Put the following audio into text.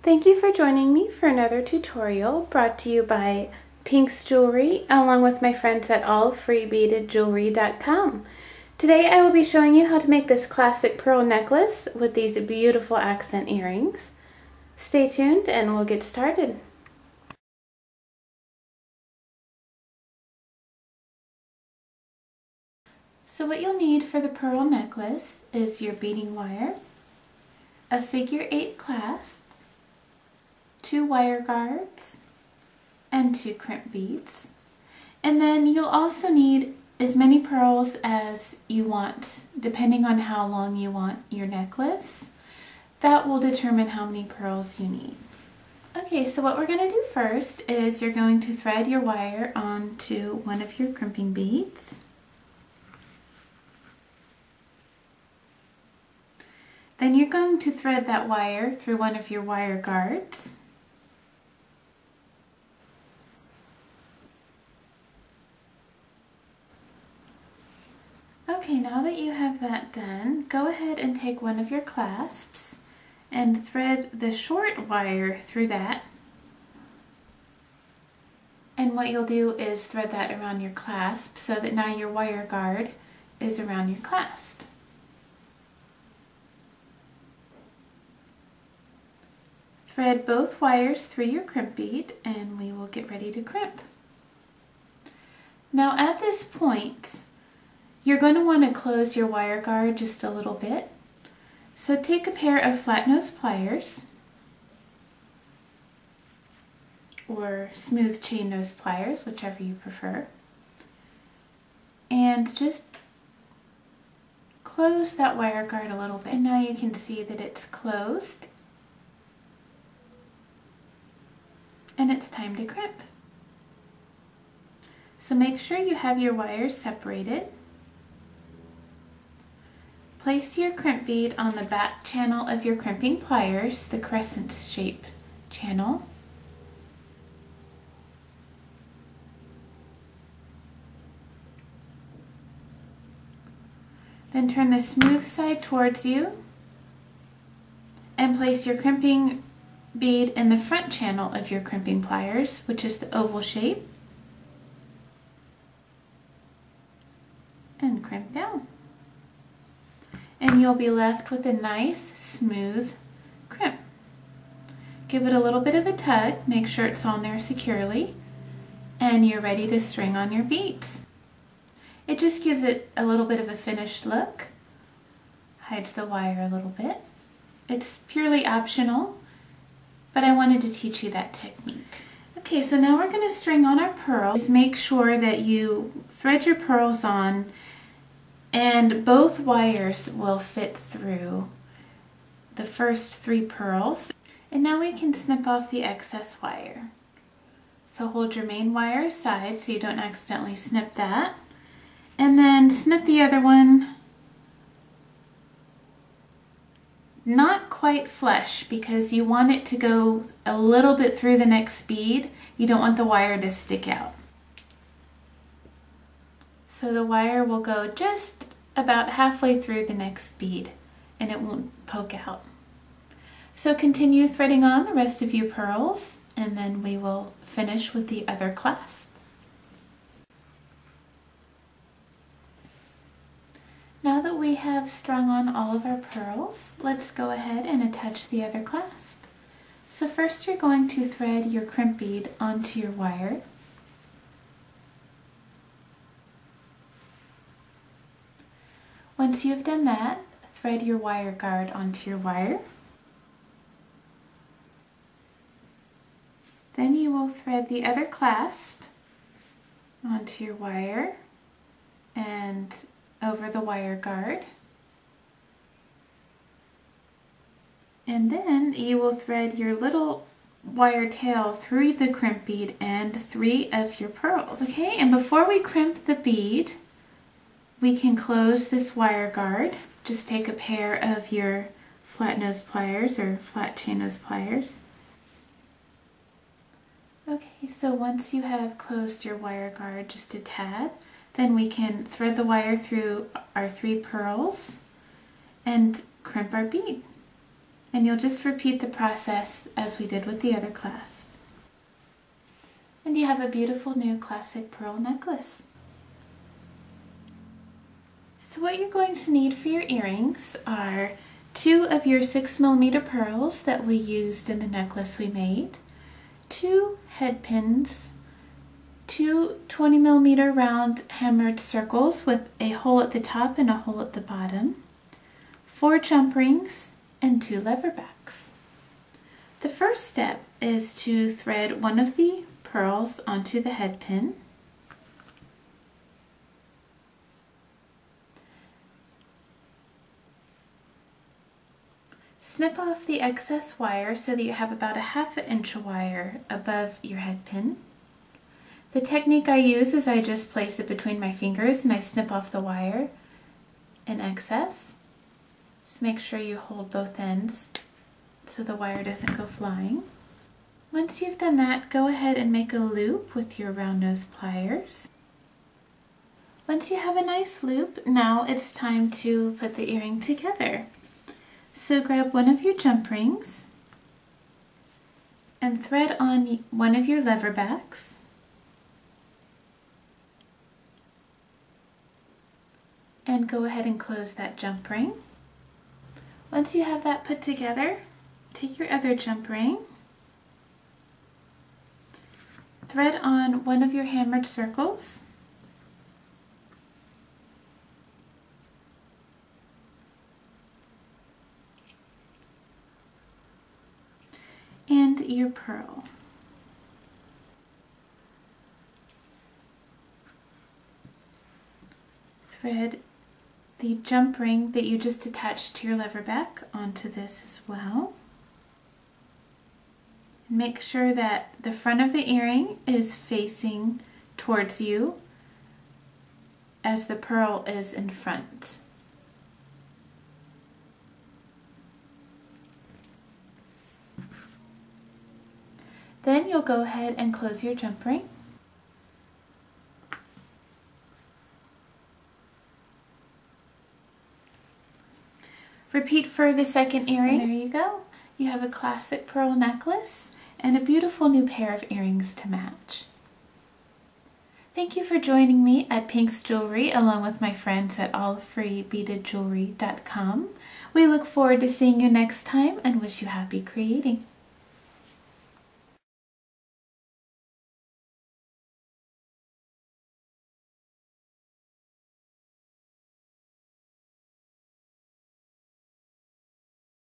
Thank you for joining me for another tutorial brought to you by Pink's Jewelry along with my friends at AllFreeBeadedJewelry.com. Today I will be showing you how to make this classic pearl necklace with these beautiful accent earrings. Stay tuned and we'll get started. So what you'll need for the pearl necklace is your beading wire, a figure 8 clasp, 2 wire guards, and 2 crimp beads. And then you'll also need as many pearls as you want, depending on how long you want your necklace. That will determine how many pearls you need. Okay, so what we're going to do first is you're going to thread your wire onto one of your crimping beads. Then you're going to thread that wire through one of your wire guards. Okay, now that you have that done, go ahead and take one of your clasps and thread the short wire through that. And what you'll do is thread that around your clasp so that now your wire guard is around your clasp. Thread both wires through your crimp bead and we will get ready to crimp. Now at this point, you're going to want to close your wire guard just a little bit. So take a pair of flat nose pliers or smooth chain nose pliers, whichever you prefer, and just close that wire guard a little bit. And now you can see that it's closed. And it's time to crimp. So make sure you have your wires separated. Place your crimp bead on the back channel of your crimping pliers, the crescent shape channel. Then turn the smooth side towards you and place your crimping bead in the front channel of your crimping pliers, which is the oval shape, and crimp down. And you'll be left with a nice smooth crimp. Give it a little bit of a tug, make sure it's on there securely, and you're ready to string on your beads. It just gives it a little bit of a finished look, hides the wire a little bit. It's purely optional, but I wanted to teach you that technique. Okay, so now we're going to string on our pearls. Make sure that you thread your pearls on and both wires will fit through the first 3 pearls. And now we can snip off the excess wire. So hold your main wire aside so you don't accidentally snip that. And then snip the other one not quite flush because you want it to go a little bit through the next bead. You don't want the wire to stick out. So the wire will go just about halfway through the next bead and it won't poke out. So continue threading on the rest of your pearls and then we will finish with the other clasp. Now that we have strung on all of our pearls, let's go ahead and attach the other clasp. So first you're going to thread your crimp bead onto your wire. Once you've done that, thread your wire guard onto your wire. Then you will thread the other clasp onto your wire and over the wire guard. And then you will thread your little wire tail through the crimp bead and 3 of your pearls. Okay, and before we crimp the bead, we can close this wire guard. Just take a pair of your flat nose pliers or flat chain nose pliers. Okay, so once you have closed your wire guard just a tad, then we can thread the wire through our 3 pearls and crimp our bead. And you'll just repeat the process as we did with the other clasp. And you have a beautiful new classic pearl necklace. So what you're going to need for your earrings are 2 of your 6mm pearls that we used in the necklace we made, 2 head pins, 2 20mm round hammered circles with a hole at the top and a hole at the bottom, 4 jump rings, and 2 lever backs. The first step is to thread one of the pearls onto the head pin. Snip off the excess wire so that you have about a 1/2 inch wire above your head pin. The technique I use is I just place it between my fingers and I snip off the wire in excess. Just make sure you hold both ends so the wire doesn't go flying. Once you've done that, go ahead and make a loop with your round nose pliers. Once you have a nice loop, now it's time to put the earring together. So grab one of your jump rings and thread on one of your lever backs. And go ahead and close that jump ring. Once you have that put together, take your other jump ring, thread on one of your hammered circles, and your pearl. Thread the jump ring that you just attached to your lever back onto this as well. Make sure that the front of the earring is facing towards you as the pearl is in front. Then you'll go ahead and close your jump ring. Repeat for the second earring. And there you go. You have a classic pearl necklace and a beautiful new pair of earrings to match. Thank you for joining me at Pink's Jewelry along with my friends at AllFreeBeadedJewelry.com. We look forward to seeing you next time and wish you happy creating.